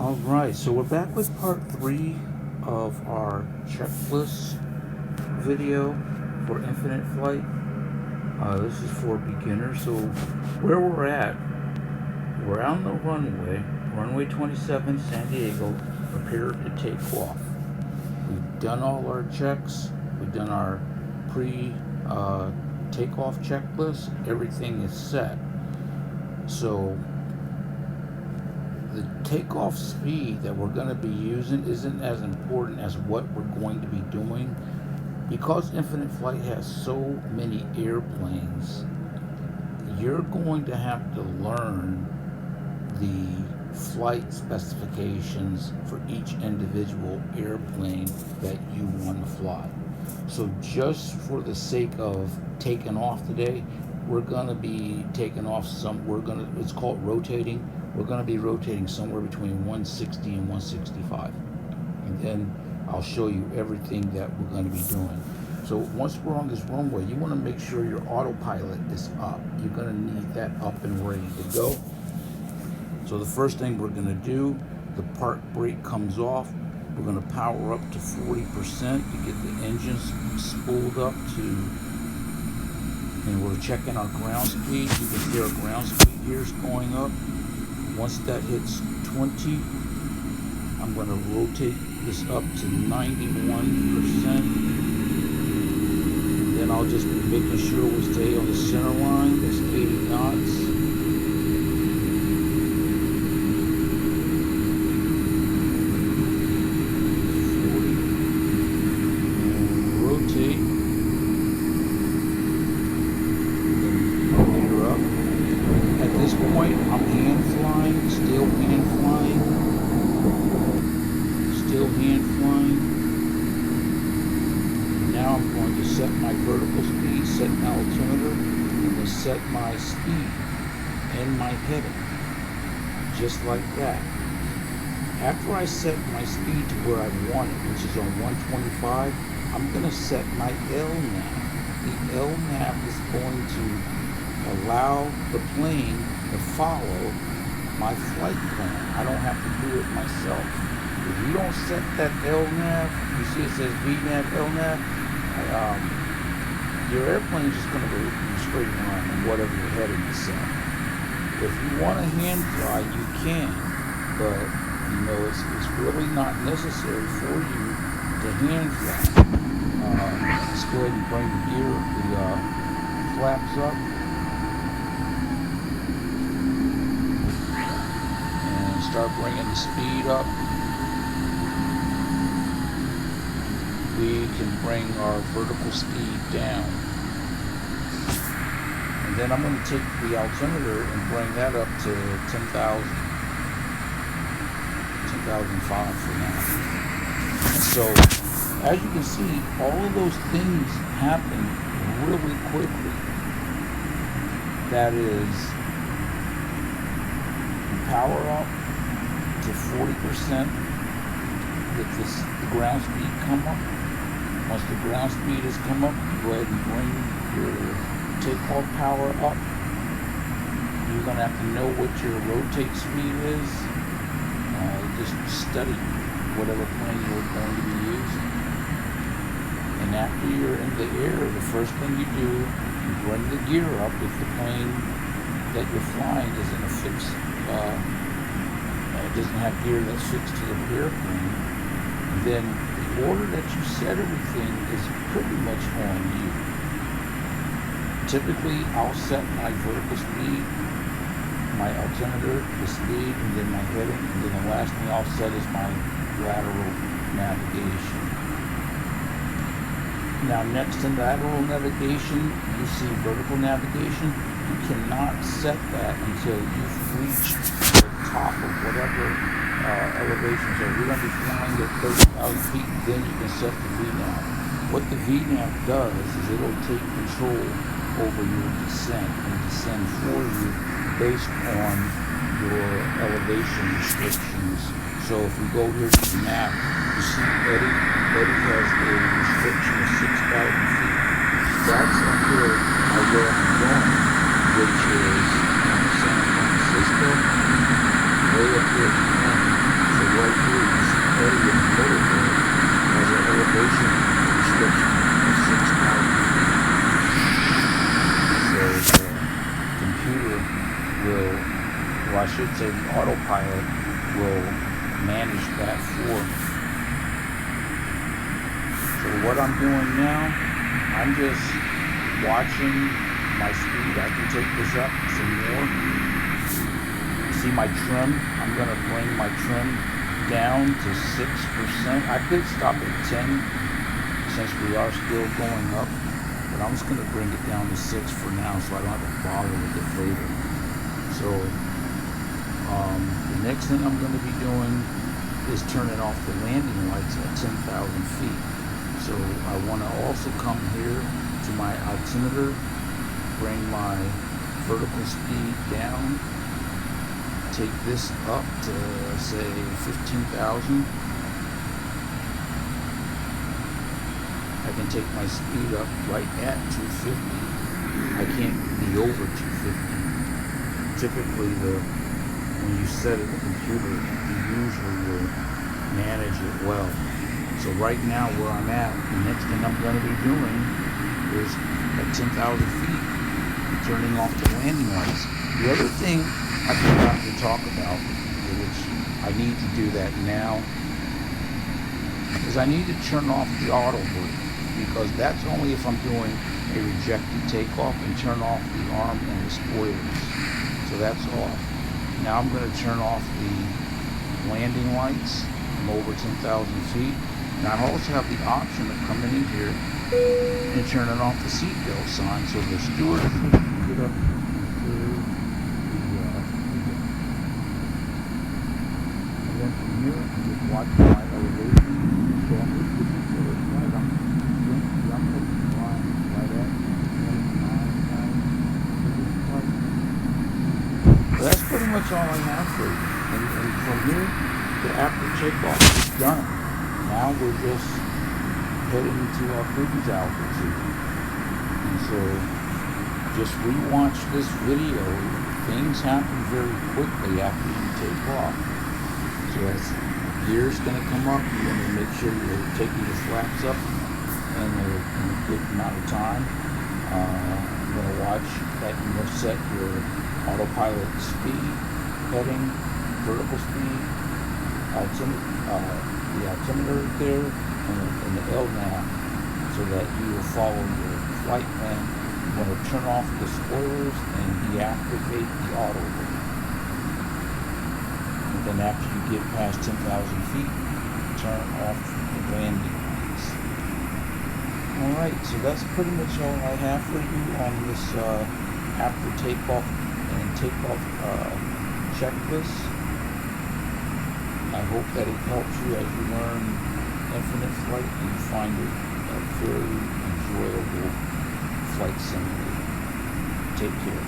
Alright, so we're back with part 3 of our checklist video for infinite flight. This is for beginners. So where we're at, we're on the runway 27, San Diego, prepared to take off. We've done all our checks, we've done our takeoff checklist, everything is set. So the takeoff speed that we're going to be using isn't as important as what we're going to be doing, because infinite flight has so many airplanes. You're going to have to learn the flight specifications for each individual airplane that you want to fly. So just for the sake of taking off today, we're going to be taking off it's called rotating. We're going to be rotating somewhere between 160 and 165. And then I'll show you everything that we're going to be doing. So once we're on this runway, you want to make sure your autopilot is up. You're going to need that up and ready to go. So the first thing we're going to do, the park brake comes off. We're going to power up to 40% to get the engines spooled up and we're checking our ground speed. You can see our ground speed here is going up. Once that hits 20, I'm going to rotate this up to 91%. Then I'll just be making sure we stay on the center line. That's 80 knots. Now I'm going to set my vertical speed, set my altimeter, and then set my speed and my heading, just like that. After I set my speed to where I want it, which is on 125, I'm going to set my LNAV. The LNAV is going to allow the plane to follow my flight plan. I don't have to do it myself. If you don't set that LNAV, you see it says VNAV, LNAV, your airplane is just going to go in a straight line on whatever your heading is set. If you want to hand fly, you can, but it's really not necessary for you to hand fly. Let's go ahead and bring the flaps up and start bringing the speed up. We can bring our vertical speed down. And then I'm going to take the altimeter and bring that up to 10,005 for now. So, as you can see, all of those things happen really quickly. That is, power up to 40%, let the ground speed come up. Once the ground speed has come up, go ahead and bring your takeoff power up. You're going to have to know what your rotate speed is. Just study whatever plane you're going to be using. And after you're in the air, the first thing you do, you bring the gear up if the plane that you're flying is in a fixed, doesn't have gear that's fixed to the airplane. And then the order that you set everything is pretty much on you. Typically, I'll set my vertical speed, my altimeter, the speed, and then my heading, and then the last thing I'll set is my lateral navigation. Now, next to lateral navigation, you see vertical navigation. You cannot set that until you've reached the top of whatever elevations are. You're going to be flying at 30,000 feet, then you can set the VNAV. What the VNAV does is it'll take control over your descent and descend for you based on your elevation restrictions. So if we go here to the map, you see Eddie has a restriction of 6,000 feet. That's up here where I'm going, which is San Francisco, way up here at the end. So should say the autopilot will manage that for me. So what I'm doing now, I'm just watching my speed. I can take this up some more. See my trim? I'm going to bring my trim down to 6%. I could stop at 10 since we are still going up, but I'm just going to bring it down to 6 for now so I don't have to bother with it later. So the next thing I'm going to be doing is turning off the landing lights at 10,000 feet. So I want to also come here to my altimeter, bring my vertical speed down, take this up to say 15,000. I can take my speed up right at 250. I can't be over 250. Typically when you set it in the computer, you usually will manage it well. So right now where I'm at, the next thing I'm going to be doing is at 10,000 feet, turning off the landing lights. The other thing I forgot to talk about, which I need to do that now, is I need to turn off the auto brake, because that's only if I'm doing a rejected takeoff, and turn off the arm and the spoilers. So that's off. Now I'm going to turn off the landing lights. I'm over 10,000 feet. Now I also have the option of coming in here and turning off the seatbelt sign, so the steward can get up to the and then from here I can just watch my elevation. So I'm just looking for it right. I'm looking line right at 29. So that's pretty much all I have for you. And from here, the after takeoff is done. Now we're just heading to our cruise altitude. And so just rewatch this video. Things happen very quickly after you take off. So as gear's going to come up, you're going to make sure you're taking your flaps up in a good amount of time. I'm going to watch that you set your autopilot speed, heading, vertical speed, the altimeter there, and the LNAV, so that you will follow your flight plan. You want to turn off the spoilers and deactivate the auto brake. And then after you get past 10,000 feet, turn off the landing lights. Alright, so that's pretty much all I have for you on this after takeoff and takeoff checklist. I hope that it helps you as you learn infinite flight and you find it a very enjoyable flight simulator. Take care.